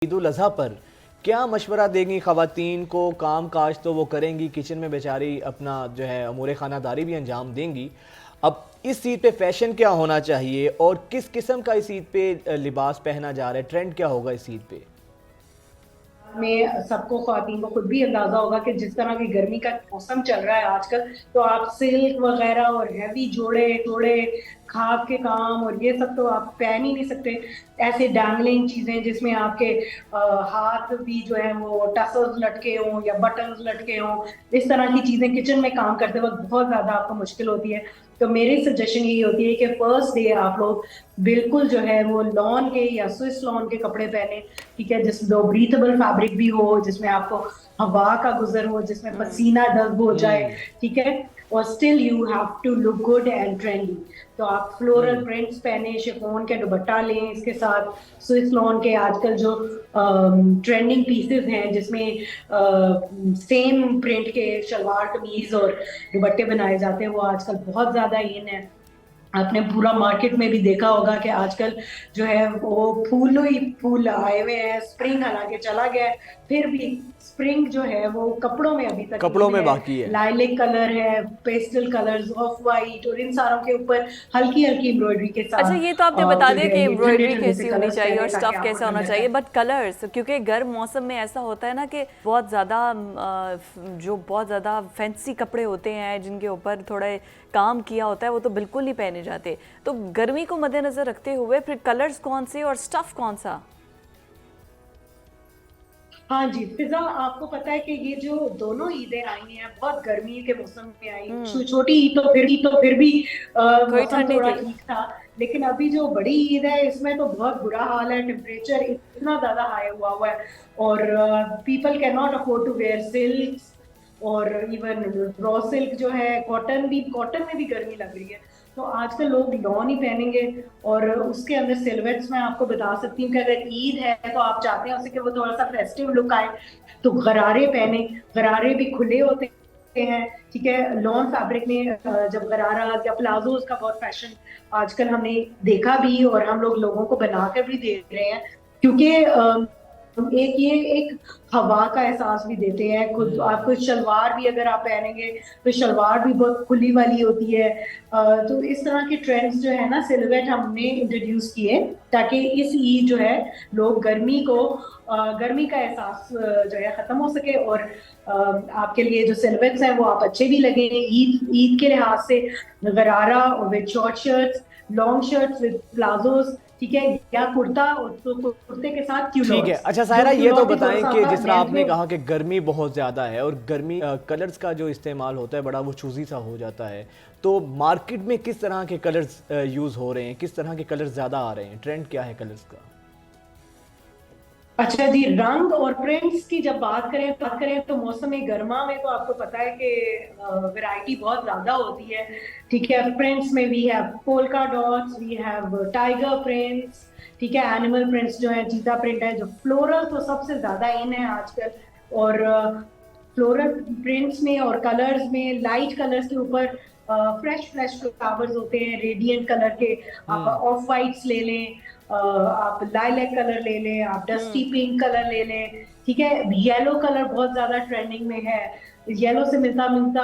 ईद उल अज़हा पर क्या मशवरा देंगी ख़वातीन को? काम काज तो वो करेंगी, किचन में बेचारी अपना जो है अमूर खानादारी भी अंजाम देंगी। अब इस ईद पे फैशन क्या होना चाहिए और किस किस्म का इस ईद पे लिबास पहना जा रहा है? ट्रेंड क्या होगा इस ईद पे? में सबको ख्वातीन को खुद भी अंदाजा होगा कि जिस तरह की गर्मी का मौसम चल रहा है आजकल, तो आप सिल्क वगैरह और हैवी जोड़े जोड़े खाब के काम और ये सब तो आप पहन ही नहीं सकते। ऐसे डैंगलिंग चीजें जिसमें आपके हाथ भी जो है वो टसल्स लटके हों या बटन्स लटके हों, इस तरह की चीजें किचन में काम करते वक्त बहुत ज्यादा आपको मुश्किल होती है। तो मेरी सजेशन यही होती है कि फर्स्ट डे आप लोग बिल्कुल जो है वो लॉन के या स्विस लॉन के कपड़े पहने, ठीक है, जिसमें दो ब्रीथेबल फैब्रिक भी हो, जिसमें आपको हवा का गुजर हो, जिसमें पसीना दब हो जाए, हम्म। ठीक है, और still you have to look good and trendy. तो आप फ्लोरल हम्म। प्रिंट्स पहने, शिफॉन के दुपट्टा लें, इसके साथ स्विस लॉन के आजकल जो ट्रेंडिंग पीसेस हैं जिसमें सेम प्रिंट के शलवार कमीज और दुपट्टे बनाए जाते हैं, वो आजकल बहुत ज्यादा इन है। आपने पूरा मार्केट में भी देखा होगा कि आजकल जो है वो फूल ही फूल आए हुए हैं। स्प्रिंग हालांकि चला गया है, फिर भी स्प्रिंग जो है वो कपड़ों में अभी तक कपड़ों इन में है। बाकी है। लाइलिक कलर है, पेस्टल कलर्स, ऑफ वाइट, और इन सारों के ऊपर हल्की हल्की एम्ब्रॉयडरी के अच्छा, साथ ये तो आपने बता जो दिया है कि ये ठंडे एम्ब्रॉयडरी ठंडे से कैसी होनी कलर्स चाहिए और पहने ताकि स्टफ आपको कैसा होना ठंडक चाहिए, है। बट कलर्स, क्योंकि गर्म मौसम में ऐसा होता है ना कि बहुत ज़्यादा जो बहुत ज़्यादा फैंसी कपड़े होते हैं जिनके ऊपर थोड़ा काम किया होता है वो तो बिल्कुल नहीं पहने जाते। तो गर्मी को मद्देनज़र रखते हुए फिर कलर्स कौन से और स्टफ कौन सा? हाँ जी फिजा, आपको पता है कि ये जो दोनों ईदें आई हैं बहुत गर्मी के मौसम में आई। हम्म। छोटी ईद तो फिर भी थोड़ी मौसम ठंडी थोड़ा थी। ठीक था। लेकिन अभी जो बड़ी ईद है इसमें तो बहुत बुरा हाल है, टेम्परेचर इतना ज्यादा हाई हुआ हुआ है और people can not afford to wear silk, और इवन रॉ सिल्क जो है, कॉटन में भी गर्मी लग रही है। तो आजकल लोग लॉन ही पहनेंगे। और उसके अंदर सिलवेट्स मैं आपको बता सकती हूँ कि अगर ईद है तो आप चाहते हैं उसे कि वो थोड़ा सा फेस्टिव लुक आए, तो गरारे पहने। गरारे भी खुले होते हैं, ठीक है, लॉन फैब्रिक में। जब गरारा या प्लाजोज का बहुत फैशन आजकल हमने देखा भी, और हम लोग लोगों को बनाकर भी दे रहे हैं, क्योंकि एक ये एक हवा का एहसास भी देते हैं। खुद आपको शलवार भी अगर आप पहनेंगे तो शलवार भी बहुत खुली वाली होती है। तो इस तरह के ट्रेंड्स जो है ना, सिलवेट हमने इंट्रोड्यूस किए ताकि इस ईद जो है लोग गर्मी का एहसास जो है खत्म हो सके, और आपके लिए जो सिलवेट्स हैं वो आप अच्छे भी लगे ईद ईद के लिहाज से। गरारा with short shirts, long shirts with palazzos, ठीक है, या कुर्ता, और तो कुर्ते के साथ ठीक है। क्यूलॉट्स। अच्छा जो सायरा, ये तो क्यूलॉट भी थोड़ा बताएं सा कि आपका जिस तरह लेंथ आपने में। कहा कि गर्मी बहुत ज़्यादा है और गर्मी कलर्स का जो इस्तेमाल होता है बड़ा वो चूजी सा हो जाता है, तो मार्केट में किस तरह के कलर्स यूज़ हो रहे हैं, किस तरह के कलर्स ज़्यादा आ रहे हैं, ट्रेंड क्या है कलर्स का? अच्छा जी, रंग और प्रिंट्स की जब बात करें तो मौसम गर्मा में तो आपको पता है कि वैरायटी बहुत ज्यादा होती है, ठीक है। प्रिंट्स में we have polka dots, we have tiger prints, ठीक है, एनिमल प्रिंट्स जो है, चीता प्रिंट है, जो फ्लोरल तो सबसे ज्यादा इन है आजकल। और फ्लोरल प्रिंट्स में और कलर्स में, लाइट कलर्स के ऊपर फ्रेश फ्रेश फ्लावर्स होते हैं, रेडियंट कलर के। आप हम्म। ऑफ वाइट्स ले लें, आप लाइलैक कलर ले लें, आप डस्टी हम्म। पिंक कलर ले लें, ठीक है। येलो कलर बहुत ज्यादा ट्रेंडिंग में है। येलो से मिलता मिलता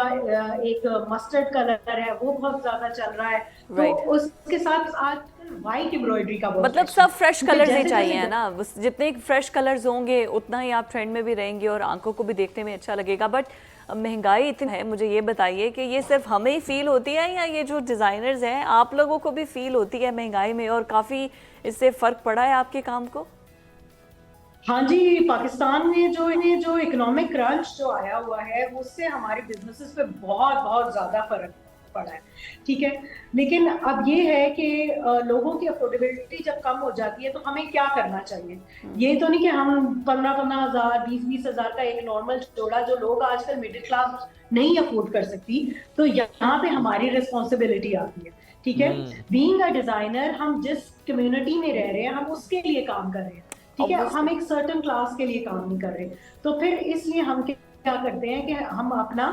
एक मस्टर्ड कलर है, वो बहुत ज्यादा चल रहा है। तो राइट। उसके साथ आजकल व्हाइट एम्ब्रॉयडरी का बहुत मतलब फैशन है, सब फ्रेश क्योंकि कलर्स ही जैसे चाहिए जैसे है ना, बस जितने फ्रेश कलर्स होंगे उतना ही आप ट्रेंड में भी रहेंगे और आंखों को भी देखने में अच्छा लगेगा। बट महंगाई इतनी है, मुझे ये बताइए कि ये सिर्फ हमें ही फील होती है या ये जो डिज़ाइनर्स हैं आप लोगों को भी फील होती है महंगाई में, और काफ़ी इससे फ़र्क पड़ा है आपके काम को? हाँ जी, पाकिस्तान में जो इकोनॉमिक क्रंच जो आया हुआ है उससे हमारे बिजनेसेस पे बहुत बहुत ज्यादा फर्क पड़ा है, ठीक है। लेकिन अब ये है कि लोगों की अफोर्डेबिलिटी जब कम हो जाती है तो हमें क्या करना चाहिए। ये तो नहीं कि हम 15-15 हजार, 20-20 हजार का एक नॉर्मल जोड़ा जो लोग आजकल मिडिल क्लास नहीं अफोर्ड कर सकती, तो यहाँ पे हमारी रिस्पॉन्सिबिलिटी आती है, ठीक है। हम्म। बीइंग अ डिजाइनर, हम जिस कम्युनिटी में रह रहे हैं हम उसके लिए काम कर रहे हैं, ठीक है, हम ऑब्वियसली। एक सर्टन क्लास के लिए काम नहीं कर रहे। तो फिर इसलिए हम क्या करते हैं कि हम अपना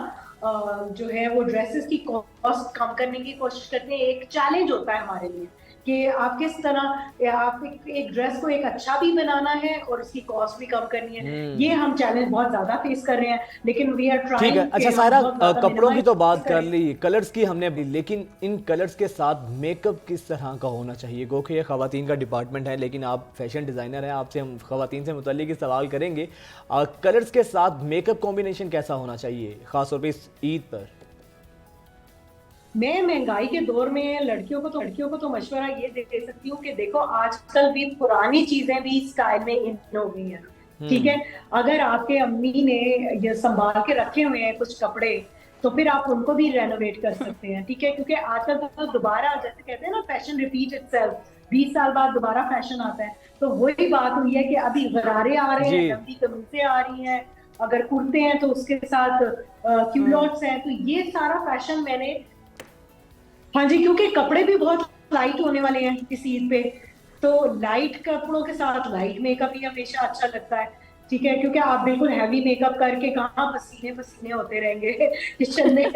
जो है वो ड्रेसेस की कॉस्ट कम करने की कोशिश करते हैं। एक चैलेंज होता है हमारे लिए कि आप किस तरह आप एक ड्रेस को एक अच्छा भी बनाना है और उसकी कॉस्ट भी कम करनी है। ये हम चैलेंज बहुत ज्यादा फेस कर रहे हैं, लेकिन वी आर ठीक है। ट्राइंग कि अच्छा हम सायरा, बहुत ज्यादा कपड़ों की तो बात मिनिमाइज कर करें। ली, कलर्स की हमने भी, लेकिन इन कलर्स के साथ मेकअप किस तरह का होना चाहिए? गो कि ये ख़वातीन का डिपार्टमेंट है, लेकिन आप फैशन डिज़ाइनर हैं, आपसे हम ख़वातीन से मुतल्लिक ही सवाल करेंगे। कलर्स के साथ मेकअप कॉम्बिनेशन कैसा होना चाहिए, ख़ासतौर पर इस ईद पर? मैं महंगाई के दौर में लड़कियों को तो मशवरा ये दे सकती हूँ कि देखो आजकल भी पुरानी चीजें भी स्टाइल में इन हो गई हैं। ठीक है, अगर आपके अम्मी ने ये संभाल के रखे हुए हैं कुछ कपड़े, तो फिर आप उनको भी रेनोवेट कर सकते हैं। ठीक है, क्योंकि आजकल तो दोबारा, जैसे कहते हैं ना, फैशन रिपीट इटसेल्फ, 20 साल बाद दोबारा फैशन आता है। तो वही बात हुई है कि अभी गरारे आ रहे जी। हैं, लंबी कमीजें आ रही हैं, अगर कुर्ते हैं तो उसके साथ क्यूलॉट्स हैं। तो ये सारा फैशन मैंने, हाँ जी, क्योंकि कपड़े भी बहुत लाइट होने वाले हैं इस ईद पे, तो लाइट कपड़ों के साथ लाइट मेकअप ही हमेशा अच्छा लगता है। ठीक है, क्योंकि आप बिल्कुल हैवी मेकअप करके कहाँ पसीने पसीने होते रहेंगे किचन में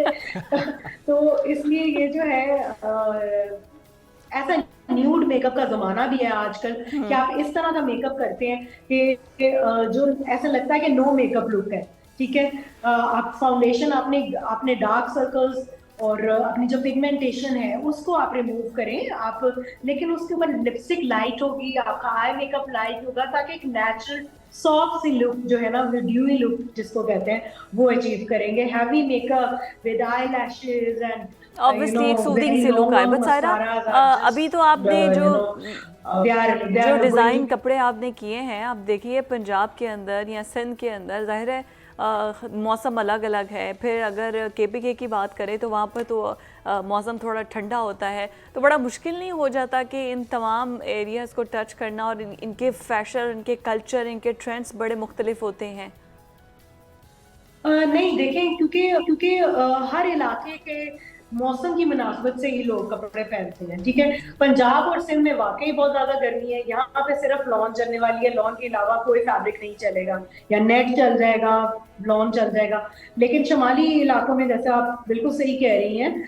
तो इसलिए ये जो है ऐसा न्यूड मेकअप का जमाना भी है आजकल कि आप इस तरह का मेकअप करते हैं कि जो ऐसा लगता है कि नो मेकअप लुक है। ठीक है, आप फाउंडेशन, आपने आपने डार्क सर्कल्स और अपनी जो पिगमेंटेशन है उसको आप रिमूव करें आप, लेकिन उसके ऊपर लिपस्टिक लाइट होगी, आपका आई मेकअप लाइट होगा, ताकि एक नेचुरल सॉफ्ट सी लुक जो है ना, ड्यूई लुक जिसको कहते हैं, वो अचीव करेंगे। Heavy makeup with eye lashes and obviously एक सूदिंग सी लुक आए। बट सायरा, अभी तो आपने जो डिज़ाइन कपड़े आपने किए हैं, आप देखिए पंजाब के अंदर या सिंध के अंदर जाहिर है मौसम अलग अलग है। फिर अगर KPK की बात करें तो वहाँ पर तो मौसम थोड़ा ठंडा होता है, तो बड़ा मुश्किल नहीं हो जाता कि इन तमाम एरियाज़ को टच करना? और इनके फैशन, इनके कल्चर, इनके ट्रेंड्स बड़े मुख्तलिफ होते हैं। नहीं देखें, क्योंकि क्योंकि हर इलाके के मौसम की मुनासबत से ही लोग कपड़े पहनते हैं। ठीक है, पंजाब और सिंध में वाकई बहुत ज्यादा गर्मी है, यहाँ पे सिर्फ लॉन चलने वाली है, लॉन के अलावा कोई फैब्रिक नहीं चलेगा, या नेट चल जाएगा, लॉन चल जाएगा। लेकिन शुमाली इलाकों में, जैसे आप बिल्कुल सही कह रही हैं,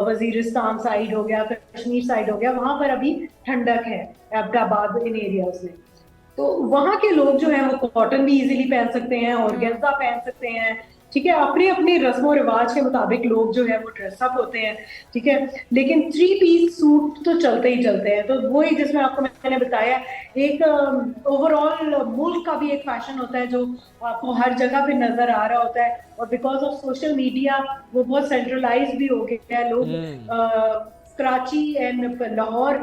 वजीरिस्तान साइड हो गया, कश्मीर साइड हो गया, वहां पर अभी ठंडक है, एबटाबाद इन एरियाज में। तो वहां के लोग जो है वो कॉटन भी इजीली पहन सकते हैं, ऑर्गेन्जा पहन सकते हैं। ठीक है, अपने अपने रस्मों रिवाज के मुताबिक लोग जो है वो ड्रेसअप होते हैं। ठीक है, लेकिन 3 पीस सूट तो चलते ही चलते हैं। तो वही जिसमें आपको मैंने बताया, एक ओवरऑल मुल्क का भी एक फैशन होता है जो आपको हर जगह पे नजर आ रहा होता है, और बिकॉज ऑफ सोशल मीडिया वो बहुत सेंट्रलाइज भी हो गया है। लोग कराची एंड लाहौर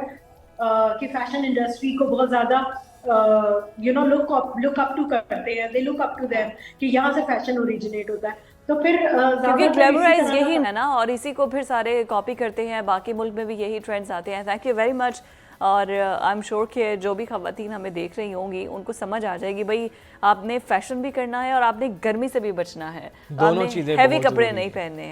की फैशन इंडस्ट्री को बहुत ज्यादा लुक अप टू करते हैं, they look up to them कि यहाँ से फैशन ओरिजिनेट होता है। तो फिर क्योंकि ग्लैमराइज यही है ना, और इसी को फिर सारे कॉपी करते हैं, बाकी मुल्क में भी यही ट्रेंड्स आते हैं। Thank you very much. और आई एम श्योर कि जो भी खवातीन हमें देख रही होंगी उनको समझ आ जाएगी भाई, आपने फैशन भी करना है और आपने गर्मी से भी बचना है, दोनों आपने चीजें हैवी बहुत कपड़े जरूरी नहीं है। पहनने हैं।